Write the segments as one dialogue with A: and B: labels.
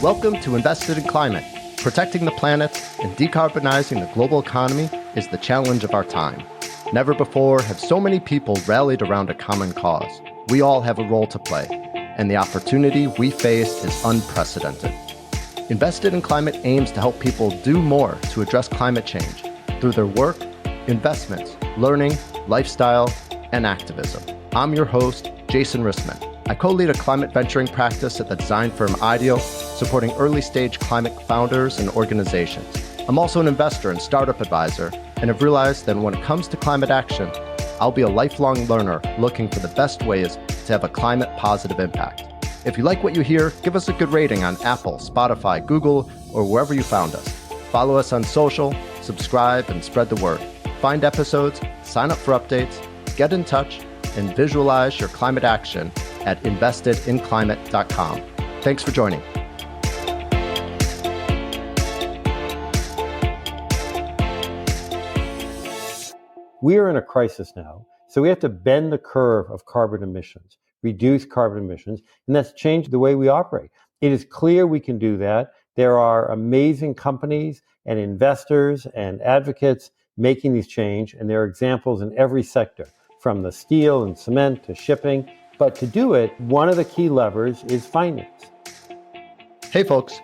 A: Welcome to Invested in Climate. Protecting the planet and decarbonizing the global economy is the challenge of our time. Never before have so many people rallied around a common cause. We all have a role to play, and the opportunity we face is unprecedented. Invested in Climate aims to help people do more to address climate change through their work, investments, learning, lifestyle, and activism. I'm your host, Jason Rissman. I co-lead a climate venturing practice at the design firm Ideal, supporting early-stage climate founders and organizations. I'm also an investor and startup advisor, and have realized that when it comes to climate action, I'll be a lifelong learner looking for the best ways to have a climate-positive impact. If you like what you hear, give us a good rating on Apple, Spotify, Google, or wherever you found us. Follow us on social, subscribe, and spread the word. Find episodes, sign up for updates, get in touch, and visualize your climate action at investedinclimate.com. Thanks for joining.
B: We are in a crisis now, so we have to bend the curve of carbon emissions, reduce carbon emissions, and that's changed the way we operate. It is clear we can do that. There are amazing companies and investors and advocates making these change, and there are examples in every sector, from the steel and cement to shipping. But to do it, one of the key levers is finance.
A: Hey folks,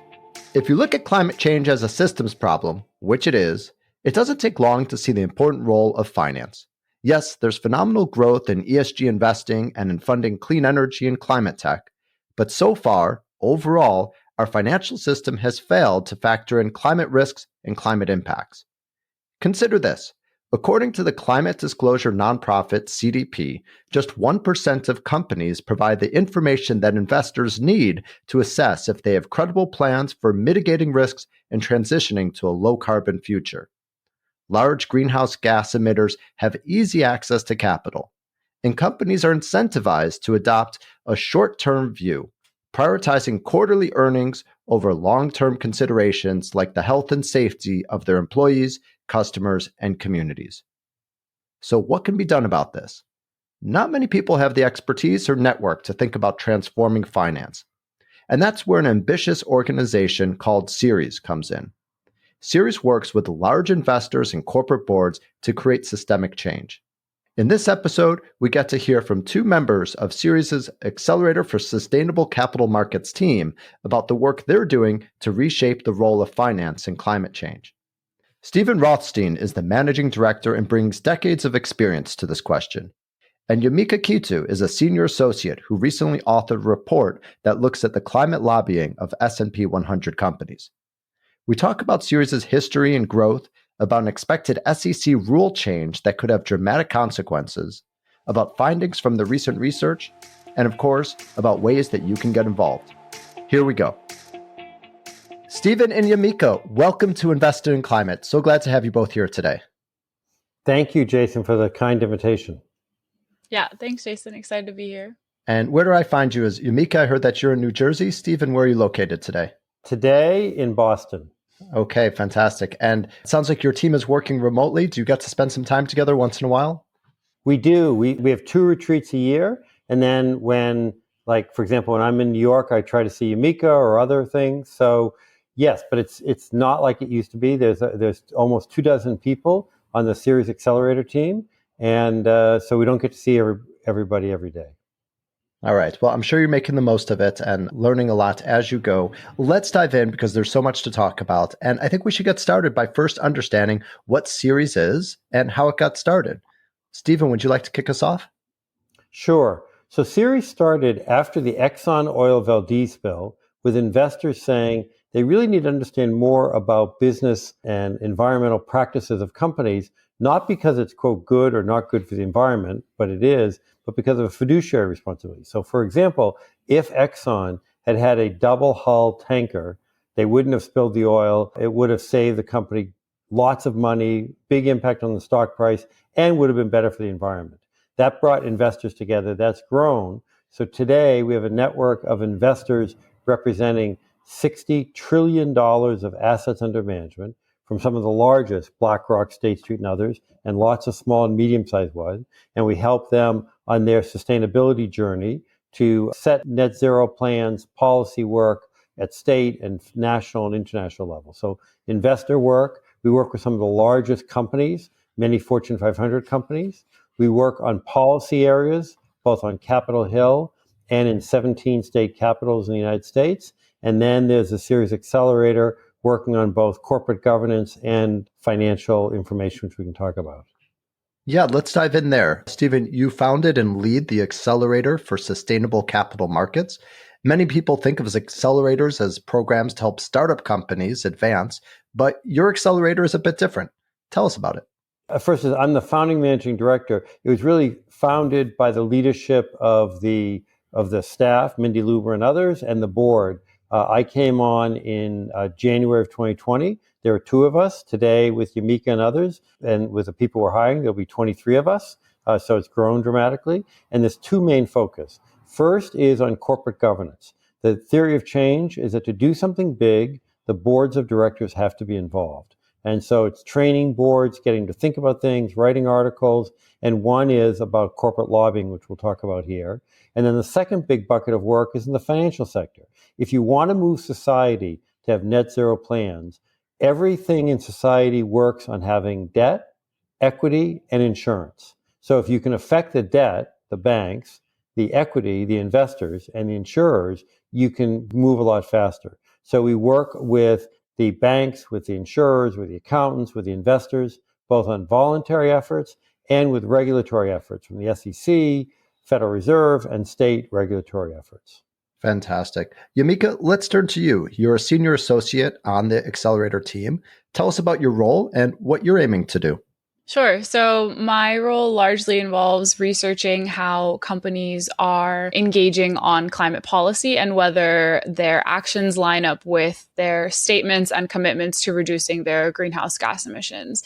A: if you look at climate change as a systems problem, which it is, it doesn't take long to see the important role of finance. Yes, there's phenomenal growth in ESG investing and in funding clean energy and climate tech, but so far, overall, our financial system has failed to factor in climate risks and climate impacts. Consider this. According to the climate disclosure nonprofit CDP, just 1% of companies provide the information that investors need to assess if they have credible plans for mitigating risks and transitioning to a low-carbon future. Large greenhouse gas emitters have easy access to capital, and companies are incentivized to adopt a short-term view, prioritizing quarterly earnings over long-term considerations like the health and safety of their employees, customers, and communities. So what can be done about this? Not many people have the expertise or network to think about transforming finance. And that's where an ambitious organization called Ceres comes in. Ceres works with large investors and corporate boards to create systemic change. In this episode, we get to hear from two members of Ceres' Accelerator for Sustainable Capital Markets team about the work they're doing to reshape the role of finance in climate change. Stephen Rothstein is the managing director and brings decades of experience to this question. And Yamika Kitu is a senior associate who recently authored a report that looks at the climate lobbying of S&P 100 companies. We talk about Ceres' history and growth, about an expected SEC rule change that could have dramatic consequences, about findings from the recent research, and of course, about ways that you can get involved. Here we go. Stephen and Yamika, welcome to Invested in Climate. So glad to have you both here today.
B: Thank you, Jason, for the kind invitation.
C: Yeah, thanks, Jason. Excited to be here.
A: And where do I find you? As Yamika, I heard that you're in New Jersey. Stephen, where are you located today?
B: Today in Boston.
A: Okay, fantastic. And it sounds like your team is working remotely. Do you get to spend some time together once in a while?
B: We do. We have 2 retreats a year. And then when, like, for example, when I'm in New York, I try to see Yamika or other things. So yes, but it's not like it used to be. There's almost 24 people on the Ceres Accelerator team. And so we don't get to see everybody every day.
A: All right. Well, I'm sure you're making the most of it and learning a lot as you go. Let's dive in because there's so much to talk about. And I think we should get started by first understanding what Ceres is and how it got started. Stephen, would you like to kick us off?
B: Sure. So Ceres started after the Exxon oil Valdez spill with investors saying they really need to understand more about business and environmental practices of companies, not because it's, quote, good or not good for the environment, but it is, but because of a fiduciary responsibility. So, for example, if Exxon had had a double hull tanker, they wouldn't have spilled the oil. It would have saved the company lots of money, big impact on the stock price, and would have been better for the environment. That brought investors together. That's grown. So today we have a network of investors representing $60 trillion of assets under management from some of the largest, BlackRock, State Street, and others, and lots of small and medium-sized ones. And we help them on their sustainability journey to set net zero plans, policy work, at state and national and international level. So investor work, we work with some of the largest companies, many Fortune 500 companies. We work on policy areas, both on Capitol Hill and in 17 state capitals in the United States. And then there's a Ceres Accelerator working on both corporate governance and financial information, which we can talk about.
A: Yeah, let's dive in there. Stephen, you founded and lead the Accelerator for Sustainable Capital Markets. Many people think of accelerators as programs to help startup companies advance, but your accelerator is a bit different. Tell us about it.
B: First, I'm the founding managing director. It was really founded by the leadership of the staff, Mindy Luber and others, and the board. I came on in January of 2020. There are two of us today with Yamika and others, and with the people we're hiring, there'll be 23 of us. So it's grown dramatically. And there's two main focus. First is on corporate governance. The theory of change is that to do something big, the boards of directors have to be involved. And so it's training boards, getting to think about things, writing articles, and one is about corporate lobbying, which we'll talk about here. And then the second big bucket of work is in the financial sector. If you want to move society to have net zero plans, everything in society works on having debt, equity, and insurance. So if you can affect the debt, the banks, the equity, the investors, and the insurers, you can move a lot faster. So we work with the banks, with the insurers, with the accountants, with the investors, both on voluntary efforts and with regulatory efforts from the SEC, Federal Reserve, and state regulatory efforts.
A: Fantastic. Yamika, let's turn to you. You're a senior associate on the Accelerator team. Tell us about your role and what you're aiming to do.
C: Sure. So my role largely involves researching how companies are engaging on climate policy and whether their actions line up with their statements and commitments to reducing their greenhouse gas emissions.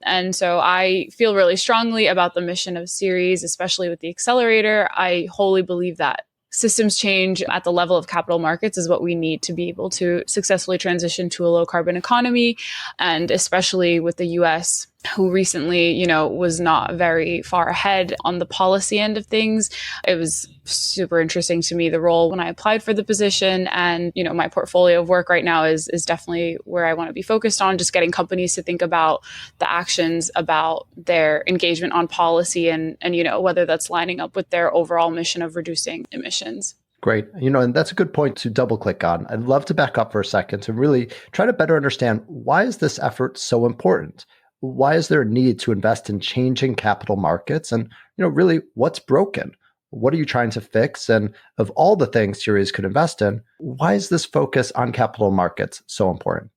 C: And so I feel really strongly about the mission of Ceres, especially with the Accelerator. I wholly believe that systems change at the level of capital markets is what we need to be able to successfully transition to a low carbon economy. And especially with the US, who recently, was not very far ahead on the policy end of things. It was super interesting to me, the role when I applied for the position. And, my portfolio of work right now is definitely where I want to be focused on, just getting companies to think about the actions, about their engagement on policy and whether that's lining up with their overall mission of reducing emissions.
A: Great. And that's a good point to double click on. I'd love to back up for a second to really try to better understand, why is this effort so important? Why is there a need to invest in changing capital markets? And, really, what's broken? What are you trying to fix? And of all the things Ceres could invest in, why is this focus on capital markets so important?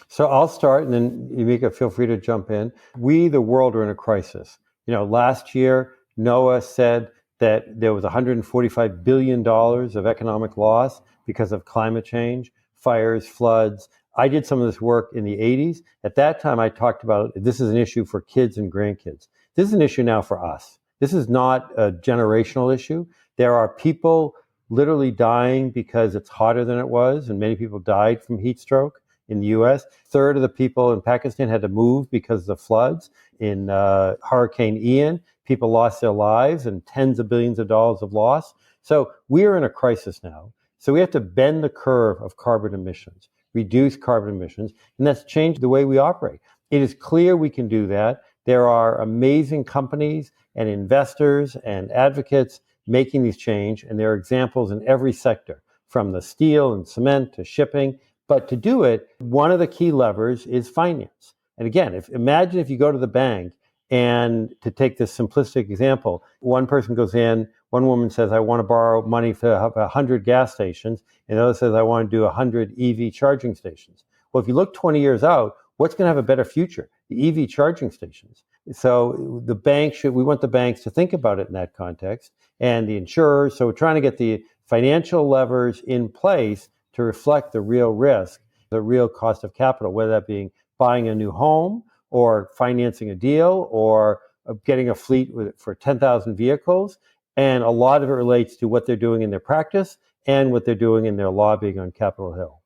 B: So I'll start, and then Yamika, feel free to jump in. We, the world, are in a crisis. Last year, NOAA said that there was $145 billion of economic loss because of climate change, fires, floods. I did some of this work in the 80s. At that time, I talked about this is an issue for kids and grandkids. This is an issue now for us. This is not a generational issue. There are people literally dying because it's hotter than it was, and many people died from heat stroke in the US. A third of the people in Pakistan had to move because of the floods. In Hurricane Ian, people lost their lives and tens of billions of dollars of loss. So we are in a crisis now. So we have to bend the curve of carbon emissions, reduce carbon emissions, and that's changed the way we operate. It is clear we can do that. There are amazing companies and investors and advocates making these change, and there are examples in every sector, from the steel and cement to shipping. But to do it, one of the key levers is finance. And again, imagine if you go to the bank, and to take this simplistic example, one person goes in, one woman says, I want to borrow money to have 100 gas stations, and the other says, I want to do 100 EV charging stations. Well, if you look 20 years out, what's going to have a better future? The EV charging stations. So we want the banks to think about it in that context, and the insurers. So we're trying to get the financial levers in place to reflect the real risk, the real cost of capital, whether that being buying a new home or financing a deal or getting a fleet for 10,000 vehicles. And a lot of it relates to what they're doing in their practice and what they're doing in their lobbying on Capitol Hill.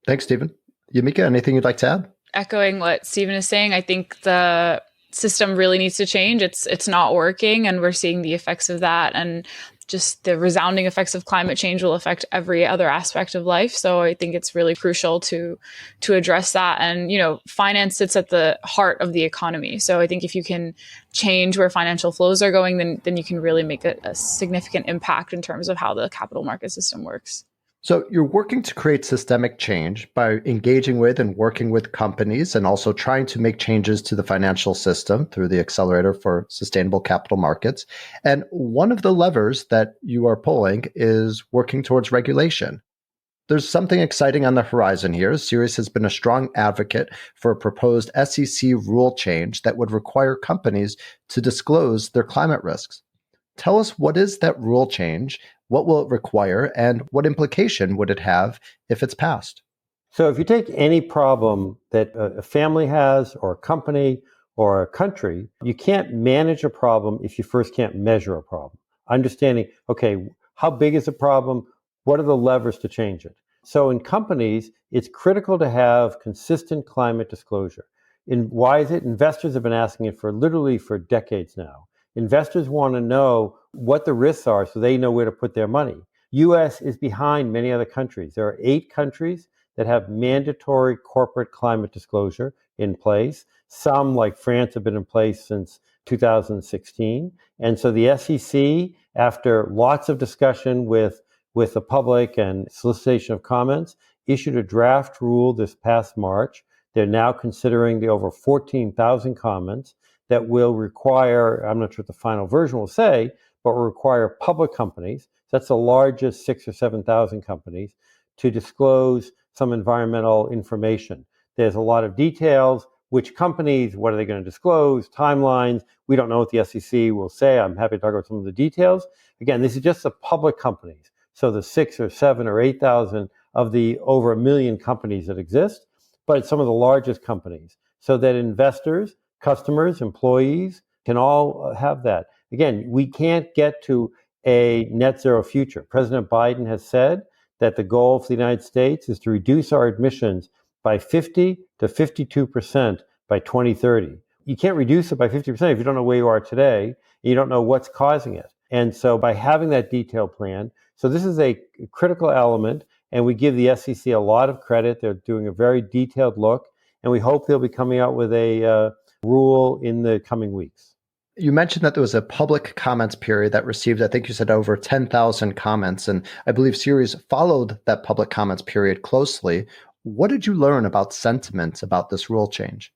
A: Thanks, Stephen. Yamika, anything you'd like to add?
C: Echoing what Stephen is saying, I think the system really needs to change. It's not working, and we're seeing the effects of that. And just the resounding effects of climate change will affect every other aspect of life. So I think it's really crucial to address that. And, finance sits at the heart of the economy. So I think if you can change where financial flows are going, then you can really make a significant impact in terms of how the capital market system works.
A: So you're working to create systemic change by engaging with and working with companies and also trying to make changes to the financial system through the Accelerator for Sustainable Capital Markets. And one of the levers that you are pulling is working towards regulation. There's something exciting on the horizon here. Ceres has been a strong advocate for a proposed SEC rule change that would require companies to disclose their climate risks. Tell us, what is that rule change? What will it require? And what implication would it have if it's passed?
B: So if you take any problem that a family has, or a company, or a country, you can't manage a problem if you first can't measure a problem. Understanding, okay, how big is the problem? What are the levers to change it? So in companies, it's critical to have consistent climate disclosure. And why is it? Investors have been asking it literally for decades now. Investors want to know what the risks are so they know where to put their money. US is behind many other countries. There are 8 countries that have mandatory corporate climate disclosure in place. Some, like France, have been in place since 2016. And so the SEC, after lots of discussion with the public and solicitation of comments, issued a draft rule this past March. They're now considering the over 14,000 comments that will require, I'm not sure what the final version will say, but will require public companies, that's the largest 6,000 or 7,000 companies, to disclose some environmental information. There's a lot of details, which companies, what are they going to disclose, timelines. We don't know what the SEC will say. I'm happy to talk about some of the details. Again, this is just the public companies. So the 6,000 or 7,000 or 8,000 of the over 1 million companies that exist, but it's some of the largest companies, so that investors, customers, employees can all have that. Again, we can't get to a net zero future. President Biden has said that the goal for the United States is to reduce our emissions by 50 to 52% by 2030. You can't reduce it by 50% if you don't know where you are today, and you don't know what's causing it. And so by having that detailed plan, so this is a critical element, and we give the SEC a lot of credit. They're doing a very detailed look, and we hope they'll be coming out with a rule in the coming weeks.
A: You mentioned that there was a public comments period that received, I think you said, over 10,000 comments. And I believe Ceres followed that public comments period closely. What did you learn about sentiment about this rule change?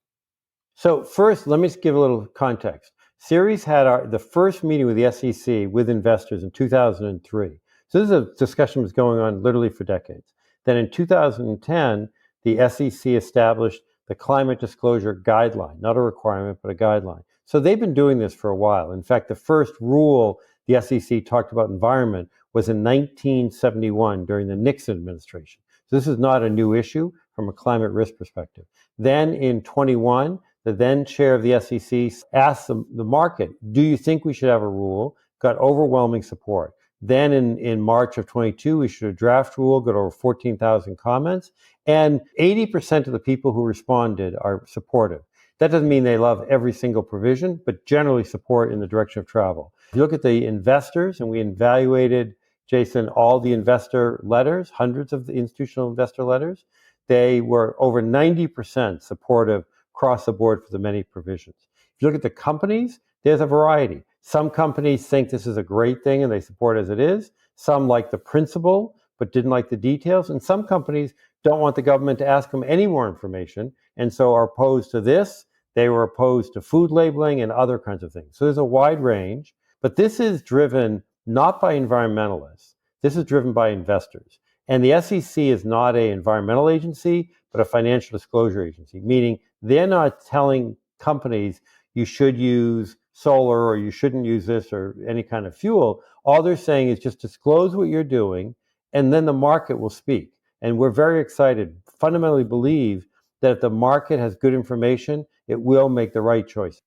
B: So first, let me just give a little context. Ceres had the first meeting with the SEC with investors in 2003. So this is a discussion that was going on literally for decades. Then in 2010, the SEC established the Climate Disclosure Guideline, not a requirement, but a guideline. So they've been doing this for a while. In fact, the first rule the SEC talked about environment was in 1971 during the Nixon administration. So this is not a new issue from a climate risk perspective. Then in 21, the then chair of the SEC asked the market, do you think we should have a rule? Got overwhelming support. Then in March of 22, we issued a draft rule, got over 14,000 comments, and 80% of the people who responded are supportive. That doesn't mean they love every single provision, but generally support in the direction of travel. If you look at the investors, and we evaluated, Jason, all the investor letters, hundreds of the institutional investor letters, they were over 90% supportive across the board for the many provisions. If you look at the companies, there's a variety. Some companies think this is a great thing and they support it as it is. Some like the principle, but didn't like the details. And some companies don't want the government to ask them any more information, and so are opposed to this. They were opposed to food labeling and other kinds of things. So there's a wide range, but this is driven not by environmentalists. This is driven by investors. And the SEC is not an environmental agency, but a financial disclosure agency, meaning they're not telling companies you should use solar or you shouldn't use this or any kind of fuel. All they're saying is just disclose what you're doing, and then the market will speak. And we're very excited, fundamentally believe that if the market has good information, it will make the right choice.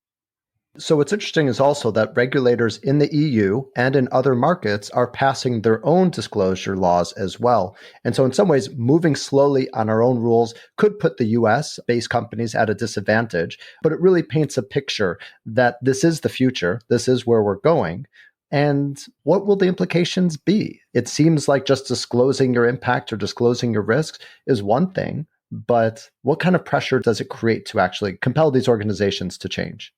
A: So what's interesting is also that regulators in the EU and in other markets are passing their own disclosure laws as well. And so in some ways, moving slowly on our own rules could put the US-based companies at a disadvantage, but it really paints a picture that this is the future, this is where we're going. And what will the implications be? It seems like just disclosing your impact or disclosing your risks is one thing, but what kind of pressure does it create to actually compel these organizations to change?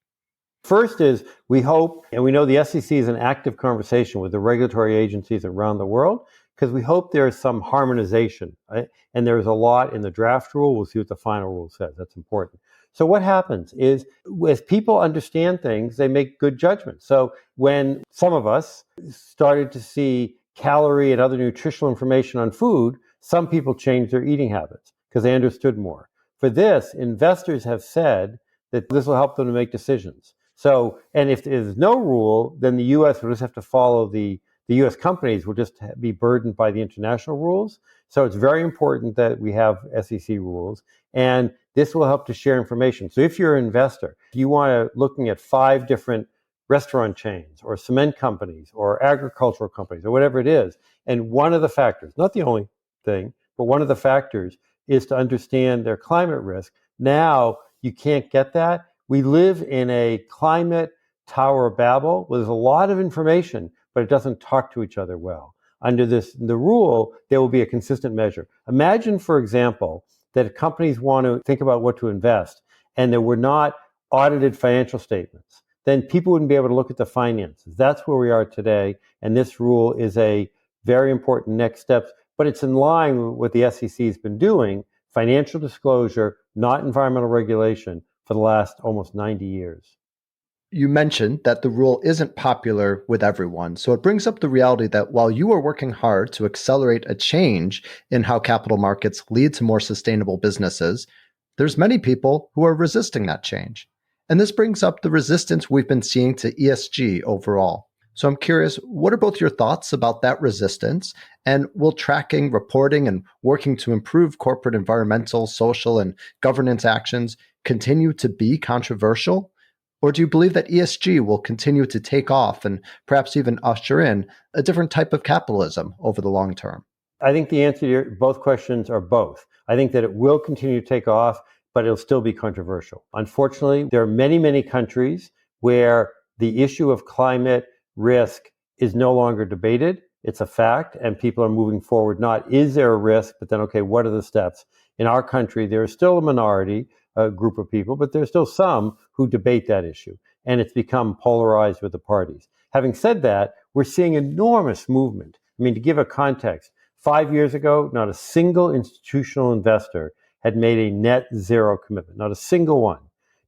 B: First is we hope, and we know the SEC is in active conversation with the regulatory agencies around the world, because we hope there is some harmonization, right? And there's a lot in the draft rule. We'll see what the final rule says. That's important. So what happens is as people understand things, they make good judgments. So when some of us started to see calorie and other nutritional information on food, some people changed their eating habits because they understood more. For this, investors have said that this will help them to make decisions. So, and if there's no rule, then the U.S. will just have to follow the U.S. companies will just be burdened by the international rules. So it's very important that we have SEC rules, and this will help to share information. So if you're an investor, if you want to looking at 5 different restaurant chains or cement companies or agricultural companies or whatever it is, and one of the factors, not the only thing, but one of the factors is to understand their climate risk. Now you can't get that. We live in a climate Tower of Babel where there's a lot of information, but it doesn't talk to each other well. Under the rule, there will be a consistent measure. Imagine, for example, that companies want to think about what to invest and there were not audited financial statements. Then people wouldn't be able to look at the finances. That's where we are today. And this rule is a very important next step, but it's in line with what the SEC has been doing, financial disclosure, not environmental regulation, for the last almost 90 years.
A: You mentioned that the rule isn't popular with everyone. So it brings up the reality that while you are working hard to accelerate a change in how capital markets lead to more sustainable businesses, there's many people who are resisting that change. And this brings up the resistance we've been seeing to ESG overall. So I'm curious, what are both your thoughts about that resistance? And will tracking, reporting, and working to improve corporate environmental, social, and governance actions continue to be controversial? Or do you believe that ESG will continue to take off and perhaps even usher in a different type of capitalism over the long term?
B: I think the answer to both questions are both. I think that it will continue to take off, but it'll still be controversial. Unfortunately, there are many, many countries where the issue of climate risk is no longer debated. It's a fact, and people are moving forward. Not is there a risk, but then, okay, what are the steps? In our country, there is still a minority, a group of people, but there's still some who debate that issue. And it's become polarized with the parties. Having said that, we're seeing enormous movement. I mean, to give a context, 5 years ago, not a single institutional investor had made a net zero commitment, not a single one.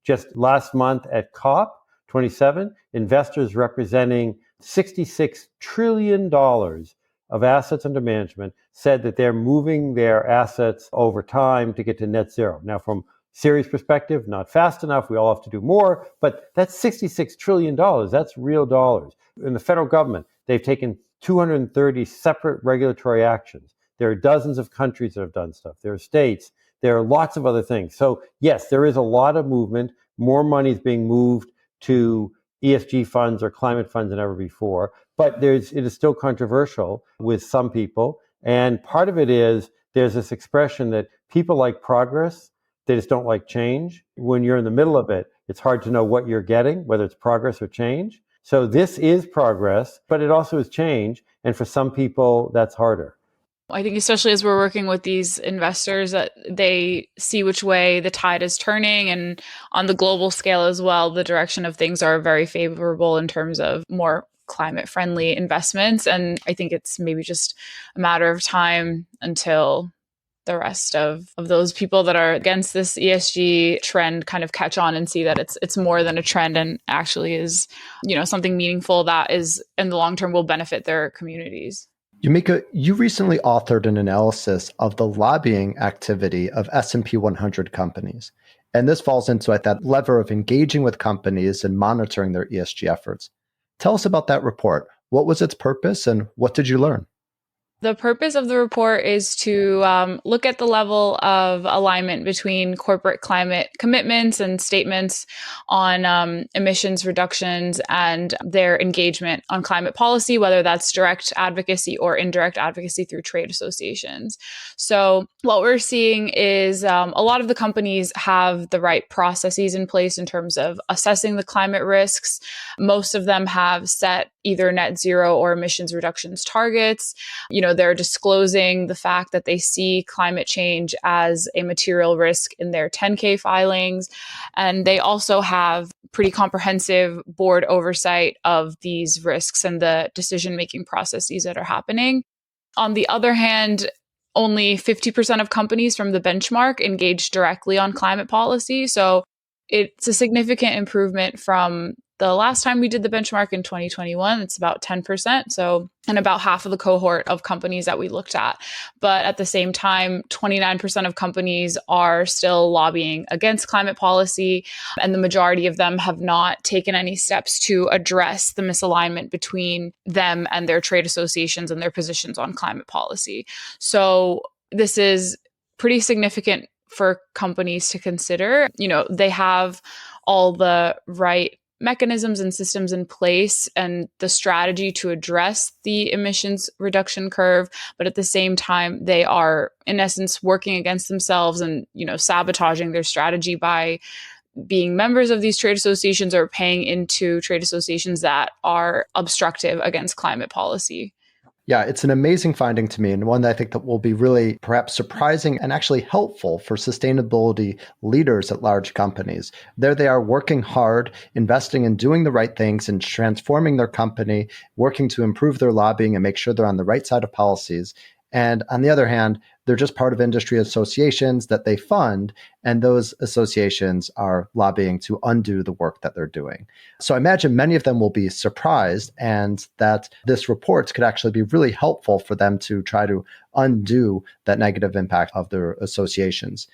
B: Just last month at COP 27, investors representing $66 trillion of assets under management said that they're moving their assets over time to get to net zero. Now, from Ceres perspective, not fast enough. We all have to do more, but that's $66 trillion. That's real dollars. In the federal government, they've taken 230 separate regulatory actions. There are dozens of countries that have done stuff. There are states. There are lots of other things. So yes, there is a lot of movement. More money is being moved to ESG funds or climate funds than ever before. But it is still controversial with some people. And part of it is there's this expression that people like progress. They just don't like change. When you're in the middle of it, it's hard to know what you're getting, whether it's progress or change. So this is progress, but it also is change. And for some people, that's harder.
C: I think especially as we're working with these investors, that they see which way the tide is turning, and on the global scale as well, the direction of things are very favorable in terms of more climate friendly investments. And I think it's maybe just a matter of time until the rest of those people that are against this ESG trend kind of catch on and see that it's more than a trend and actually is, something meaningful that is in the long term will benefit their communities.
A: Yamika, you recently authored an analysis of the lobbying activity of S&P 100 companies. And this falls into that lever of engaging with companies and monitoring their ESG efforts. Tell us about that report. What was its purpose and what did you learn?
C: The purpose of the report is to look at the level of alignment between corporate climate commitments and statements on emissions reductions and their engagement on climate policy, whether that's direct advocacy or indirect advocacy through trade associations. So what we're seeing is a lot of the companies have the right processes in place in terms of assessing the climate risks. Most of them have set either net zero or emissions reductions targets. They're disclosing the fact that they see climate change as a material risk in their 10K filings. And they also have pretty comprehensive board oversight of these risks and the decision-making processes that are happening. On the other hand, only 50% of companies from the benchmark engage directly on climate policy. So it's a significant improvement from the last time we did the benchmark in 2021. It's about 10%. And about half of the cohort of companies that we looked at. But at the same time, 29% of companies are still lobbying against climate policy. And the majority of them have not taken any steps to address the misalignment between them and their trade associations and their positions on climate policy. So this is pretty significant for companies to consider. They have all the right mechanisms and systems in place and the strategy to address the emissions reduction curve. But at the same time, they are, in essence, working against themselves and, sabotaging their strategy by being members of these trade associations or paying into trade associations that are obstructive against climate policy.
A: Yeah, it's an amazing finding to me, and one that I think that will be really perhaps surprising and actually helpful for sustainability leaders at large companies. There they are working hard, investing in doing the right things and transforming their company, working to improve their lobbying and make sure they're on the right side of policies. And on the other hand, they're just part of industry associations that they fund, and those associations are lobbying to undo the work that they're doing. So I imagine many of them will be surprised, and that this report could actually be really helpful for them to try to undo that negative impact of their associations.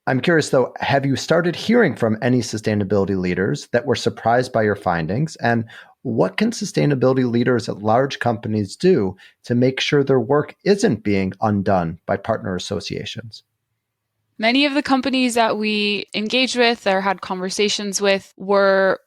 A: I'm curious, though, have you started hearing from any sustainability leaders that were surprised by your findings? And what can sustainability leaders at large companies do to make sure their work isn't being undone by partner associations?
C: Many of the companies that we engaged with or had conversations with were,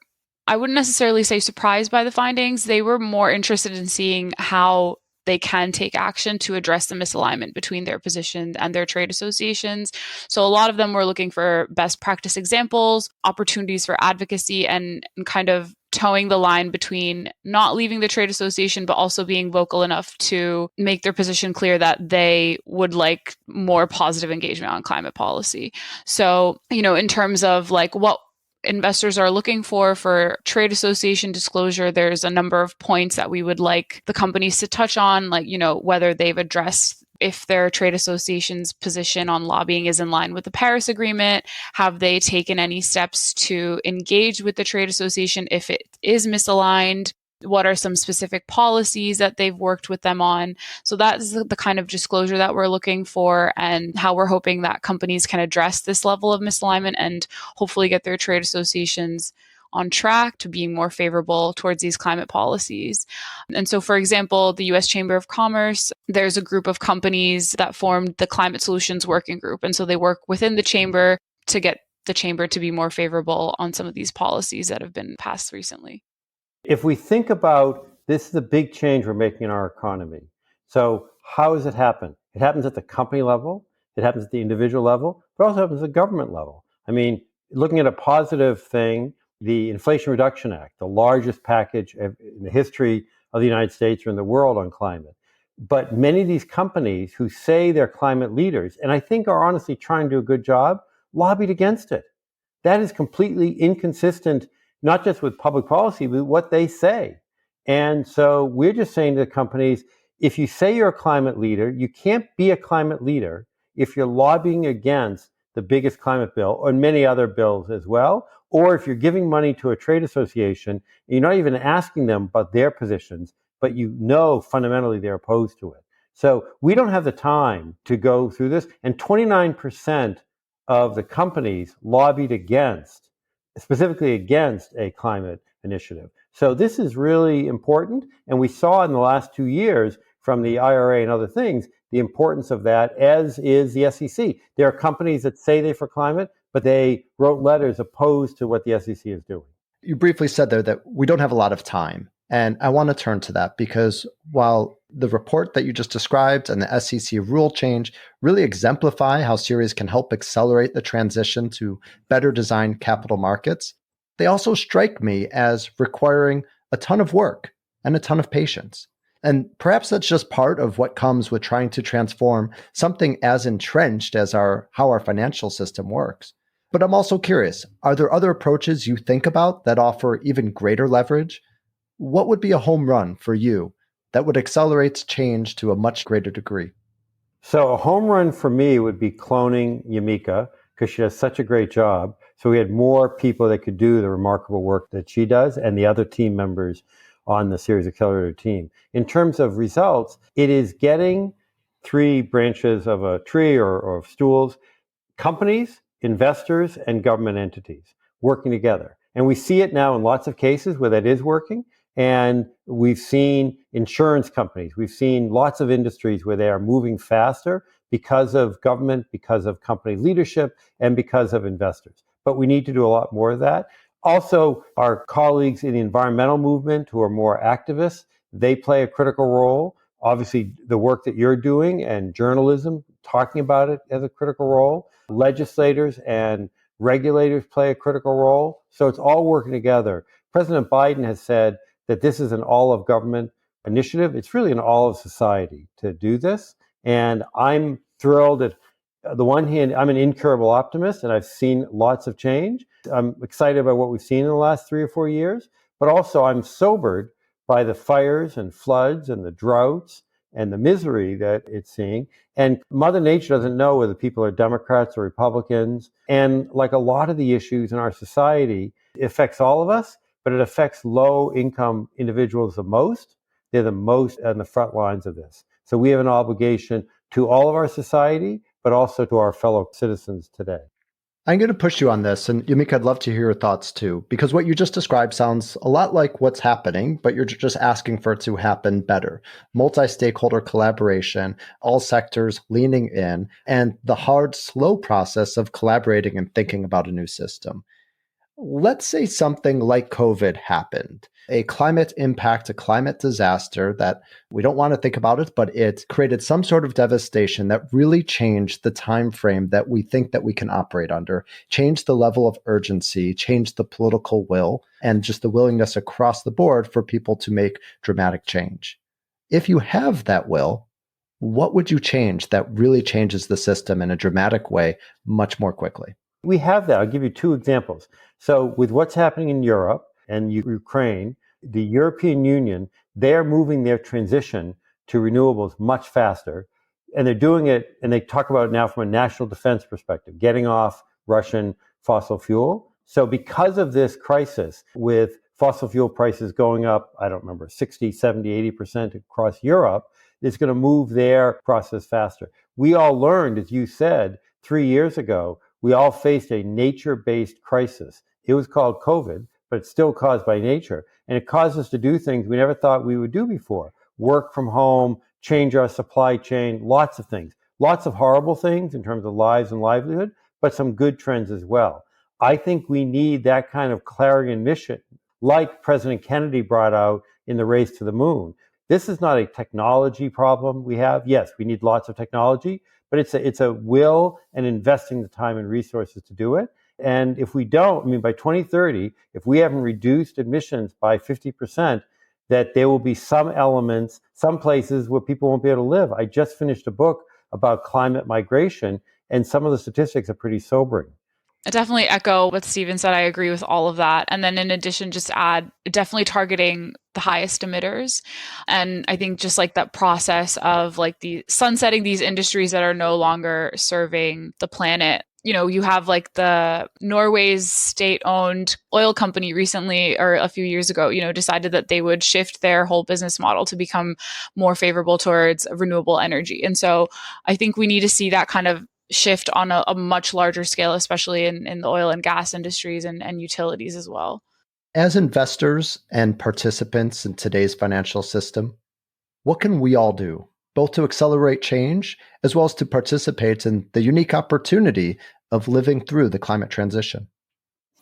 C: I wouldn't necessarily say surprised by the findings. They were more interested in seeing how they can take action to address the misalignment between their position and their trade associations. So a lot of them were looking for best practice examples, opportunities for advocacy, and kind of towing the line between not leaving the trade association, but also being vocal enough to make their position clear that they would like more positive engagement on climate policy. So, in terms of like what investors are looking for trade association disclosure, there's a number of points that we would like the companies to touch on, like, whether they've addressed if their trade association's position on lobbying is in line with the Paris Agreement. Have they taken any steps to engage with the trade association if it is misaligned? What are some specific policies that they've worked with them on? So that's the kind of disclosure that we're looking for, and how we're hoping that companies can address this level of misalignment and hopefully get their trade associations on track to being more favorable towards these climate policies. And so, for example, the US Chamber of Commerce, there's a group of companies that formed the Climate Solutions Working Group. And so they work within the chamber to get the chamber to be more favorable on some of these policies that have been passed recently.
B: If we think about this is a big change we're making in our economy. So how does it happen? It happens at the company level, it happens at the individual level, but also happens at the government level. I mean, looking at a positive thing, the Inflation Reduction Act, the largest package in the history of the United States or in the world on climate. But many of these companies who say they're climate leaders, and I think are honestly trying to do a good job, lobbied against it. That is completely inconsistent, not just with public policy, but what they say. And so we're just saying to the companies, if you say you're a climate leader, you can't be a climate leader if you're lobbying against the biggest climate bill or many other bills as well, or if you're giving money to a trade association and you're not even asking them about their positions, but fundamentally they're opposed to it. So we don't have the time to go through this. And 29% of the companies lobbied specifically against a climate initiative. So this is really important. And we saw in the last 2 years from the IRA and other things, the importance of that, as is the SEC. There are companies that say they're for climate, but they wrote letters opposed to what the SEC is doing.
A: You briefly said there that we don't have a lot of time. And I want to turn to that because while the report that you just described and the SEC rule change really exemplify how Ceres can help accelerate the transition to better designed capital markets, they also strike me as requiring a ton of work. and a ton of patience. And perhaps that's just part of what comes with trying to transform something as entrenched as how our financial system works. But I'm also curious, are there other approaches you think about that offer even greater leverage? What would be a home run for you that would accelerate change to a much greater degree?
B: So a home run for me would be cloning Yamika because she does such a great job. So we had more people that could do the remarkable work that she does and the other team members on the Ceres Accelerator team. In terms of results, it is getting three branches of a tree or stools, companies, investors, and government entities working together. And we see it now in lots of cases where that is working. And we've seen insurance companies, we've seen lots of industries where they are moving faster because of government, because of company leadership, and because of investors. But we need to do a lot more of that. Also, our colleagues in the environmental movement who are more activists, they play a critical role. Obviously, the work that you're doing and journalism, talking about it as a critical role. Legislators and regulators play a critical role. So it's all working together. President Biden has said that this is an all of government initiative. It's really an all of society to do this. And I'm thrilled at the one hand, I'm an incurable optimist and I've seen lots of change. I'm excited about what we've seen in the last 3 or 4 years, but also I'm sobered by the fires and floods and the droughts and the misery that it's seeing. And Mother Nature doesn't know whether people are Democrats or Republicans. And like a lot of the issues in our society, it affects all of us, but it affects low income individuals the most. They're the most on the front lines of this. So we have an obligation to all of our society, but also to our fellow citizens today.
A: I'm going to push you on this, and Yamika, I'd love to hear your thoughts too, because what you just described sounds a lot like what's happening, but you're just asking for it to happen better. Multi-stakeholder collaboration, all sectors leaning in, and the hard, slow process of collaborating and thinking about a new system. Let's say something like COVID happened, a climate impact, a climate disaster that we don't want to think about it, but it created some sort of devastation that really changed the time frame that we think that we can operate under, changed the level of urgency, changed the political will, and just the willingness across the board for people to make dramatic change. If you have that will, what would you change that really changes the system in a dramatic way much more quickly?
B: We have that. I'll give you two examples. So with what's happening in Europe and Ukraine, the European Union, they're moving their transition to renewables much faster. And they're doing it, and they talk about it now from a national defense perspective, getting off Russian fossil fuel. So because of this crisis, with fossil fuel prices going up, I don't remember, 60, 70, 80% across Europe, it's going to move their process faster. We all learned, as you said, 3 years ago, we all faced a nature-based crisis. It was called COVID, but it's still caused by nature. And it caused us to do things we never thought we would do before. Work from home, change our supply chain, lots of things. Lots of horrible things in terms of lives and livelihood, but some good trends as well. I think we need that kind of clarion mission, like President Kennedy brought out in the race to the moon. This is not a technology problem we have. Yes, we need lots of technology, but it's a will and investing the time and resources to do it. And if we don't, I mean, by 2030, if we haven't reduced emissions by 50%, that there will be some elements, some places where people won't be able to live. I just finished a book about climate migration, and some of the statistics are pretty sobering.
C: I definitely echo what Steven said. I agree with all of that. And then in addition, just add definitely targeting the highest emitters. And I think just like that process of like the sunsetting these industries that are no longer serving the planet. You know, you have like the Norway's state-owned oil company recently, or a few years ago, decided that they would shift their whole business model to become more favorable towards renewable energy. And so I think we need to see that kind of shift on a much larger scale, especially in the oil and gas industries and utilities as well.
A: As investors and participants in today's financial system, what can we all do, both to accelerate change as well as to participate in the unique opportunity of living through the climate transition?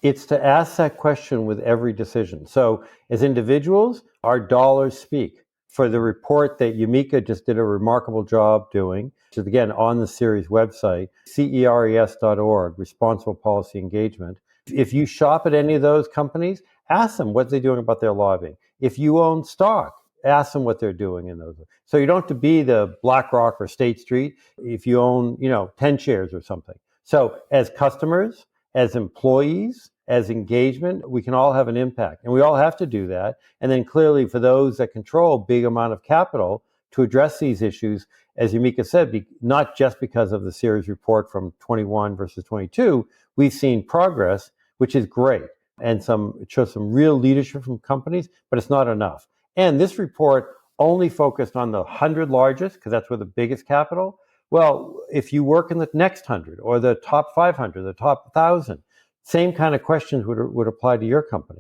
B: It's to ask that question with every decision. So as individuals, our dollars speak. For the report that Yamika just did a remarkable job doing, which is again on the Ceres website, ceres.org, Responsible Policy Engagement. If you shop at any of those companies, ask them what they're doing about their lobbying. If you own stock, ask them what they're doing in those. So you don't have to be the BlackRock or State Street if you own, 10 shares or something. So as customers, as employees, as engagement, we can all have an impact. And we all have to do that. And then clearly for those that control a big amount of capital to address these issues, as Yamika said, not just because of the Ceres report from 21 versus 22, we've seen progress, which is great. And it shows some real leadership from companies, but it's not enough. And this report only focused on the 100 largest, because that's where the biggest capital. Well, if you work in the next 100 or the top 500, the top 1,000, same kind of questions would apply to your company.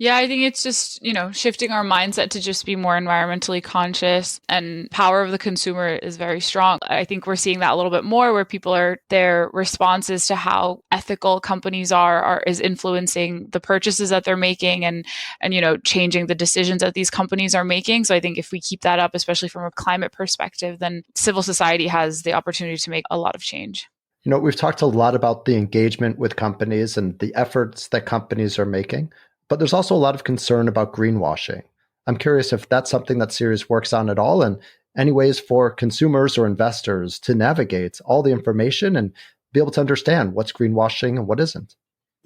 C: Yeah, I think it's just, shifting our mindset to just be more environmentally conscious, and power of the consumer is very strong. I think we're seeing that a little bit more where their responses to how ethical companies is influencing the purchases that they're making and changing the decisions that these companies are making. So I think if we keep that up, especially from a climate perspective, then civil society has the opportunity to make a lot of change.
A: We've talked a lot about the engagement with companies and the efforts that companies are making. But there's also a lot of concern about greenwashing. I'm curious if that's something that Ceres works on at all, and any ways for consumers or investors to navigate all the information and be able to understand what's greenwashing and what isn't.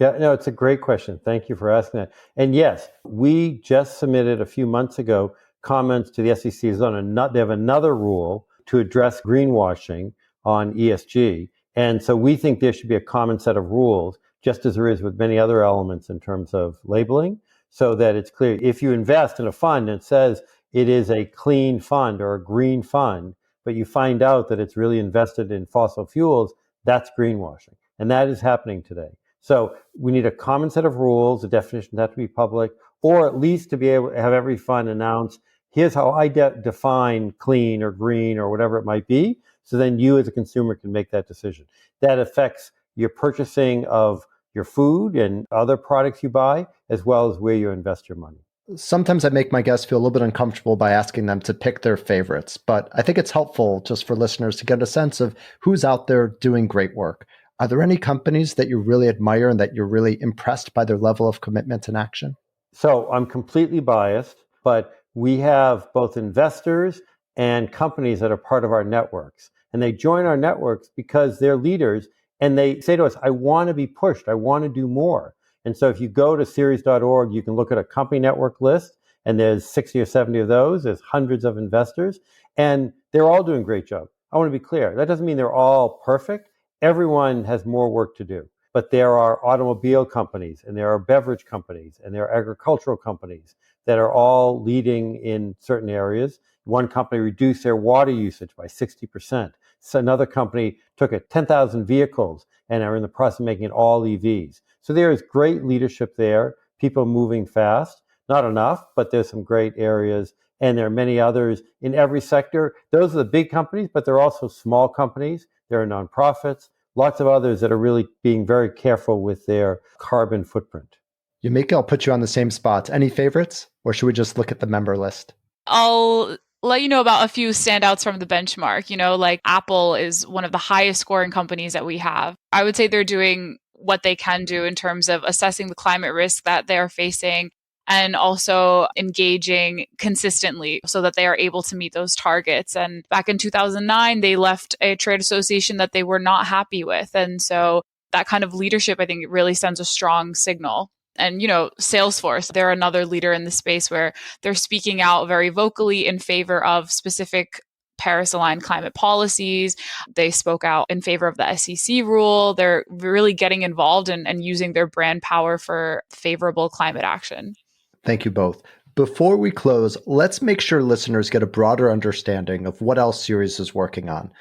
B: Yeah, no, it's a great question. Thank you for asking that. And yes, we just submitted a few months ago comments to the SEC. They have another rule to address greenwashing on ESG. And so we think there should be a common set of rules, just as there is with many other elements in terms of labeling, so that it's clear. If you invest in a fund and it says it is a clean fund or a green fund, but you find out that it's really invested in fossil fuels, that's greenwashing. And that is happening today. So we need a common set of rules, the definitions have to be public, or at least to be able to have every fund announce, here's how I define clean or green or whatever it might be. So then you as a consumer can make that decision. That affects your purchasing of your food and other products you buy, as well as where you invest your money.
A: Sometimes I make my guests feel a little bit uncomfortable by asking them to pick their favorites, but I think it's helpful just for listeners to get a sense of who's out there doing great work. Are there any companies that you really admire and that you're really impressed by their level of commitment and action?
B: So I'm completely biased, but we have both investors and companies that are part of our networks. And they join our networks because they're leaders and they say to us, I want to be pushed. I want to do more. And so if you go to Ceres.org, you can look at a company network list, and there's 60 or 70 of those. There's hundreds of investors, and they're all doing a great job. I want to be clear. That doesn't mean they're all perfect. Everyone has more work to do. But there are automobile companies, and there are beverage companies, and there are agricultural companies that are all leading in certain areas. One company reduced their water usage by 60%. So another company took 10,000 vehicles and are in the process of making it all EVs. So there is great leadership there, people moving fast. Not enough, but there's some great areas. And there are many others in every sector. Those are the big companies, but there are also small companies. There are nonprofits, lots of others that are really being very careful with their carbon footprint.
A: Yamika, I'll put you on the same spot. Any favorites, or should we just look at the member list?
C: I'll let you know about a few standouts from the benchmark. Like Apple is one of the highest scoring companies that we have. I would say they're doing what they can do in terms of assessing the climate risk that they are facing and also engaging consistently so that they are able to meet those targets. And back in 2009, they left a trade association that they were not happy with. And so that kind of leadership, I think, it really sends a strong signal. And, Salesforce, they're another leader in the space where they're speaking out very vocally in favor of specific Paris-aligned climate policies. They spoke out in favor of the SEC rule. They're really getting involved and using their brand power for favorable climate action.
A: Thank you both. Before we close, let's make sure listeners get a broader understanding of what else Ceres is working on.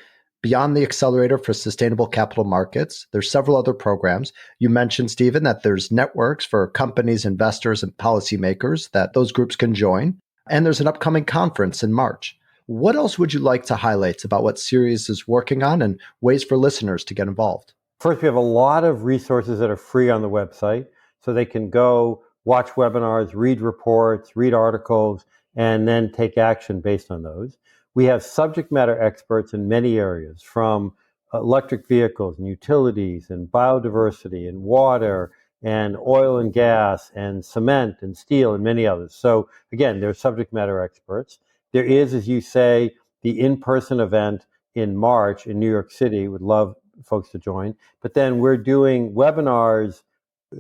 A: Beyond the Accelerator for Sustainable Capital Markets, there's several other programs. You mentioned, Stephen, that there's networks for companies, investors, and policymakers that those groups can join. And there's an upcoming conference in March. What else would you like to highlight about what Ceres is working on and ways for listeners to get involved?
B: First, we have a lot of resources that are free on the website, so they can go watch webinars, read reports, read articles, and then take action based on those. We have subject matter experts in many areas, from electric vehicles and utilities and biodiversity and water and oil and gas and cement and steel and many others. So again, they're subject matter experts. There is, as you say, the in-person event in March in New York City. Would love folks to join. But then we're doing webinars,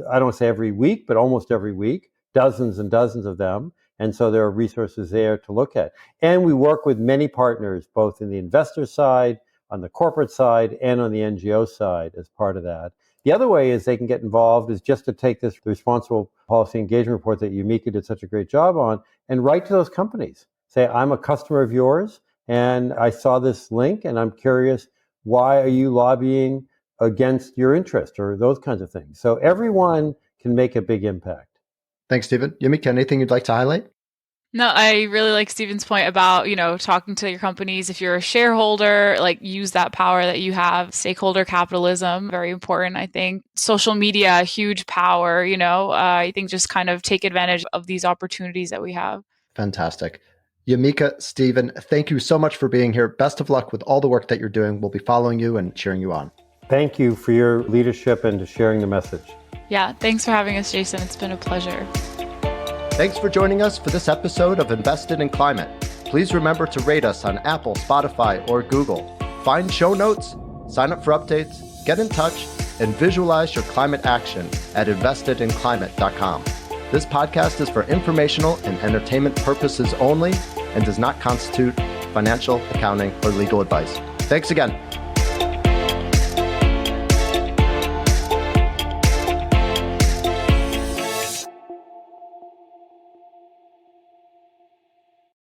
B: I don't say every week, but almost every week, dozens and dozens of them. And so there are resources there to look at. And we work with many partners, both in the investor side, on the corporate side, and on the NGO side as part of that. The other way is they can get involved is just to take this responsible policy engagement report that Yamika did such a great job on and write to those companies. Say, I'm a customer of yours and I saw this link and I'm curious, why are you lobbying against your interest or those kinds of things? So everyone can make a big impact.
A: Thanks, Stephen. Yamika, anything you'd like to highlight?
C: No, I really like Stephen's point about, talking to your companies. If you're a shareholder, use that power that you have. Stakeholder capitalism, very important, I think. Social media, huge power, I think just kind of take advantage of these opportunities that we have.
A: Fantastic. Yamika, Stephen, thank you so much for being here. Best of luck with all the work that you're doing. We'll be following you and cheering you on.
B: Thank you for your leadership and sharing the message.
C: Yeah, thanks for having us, Jason. It's been a pleasure.
A: Thanks for joining us for this episode of Invested in Climate. Please remember to rate us on Apple, Spotify, or Google. Find show notes, sign up for updates, get in touch, and visualize your climate action at investedinclimate.com. This podcast is for informational and entertainment purposes only and does not constitute financial, accounting, or legal advice. Thanks again.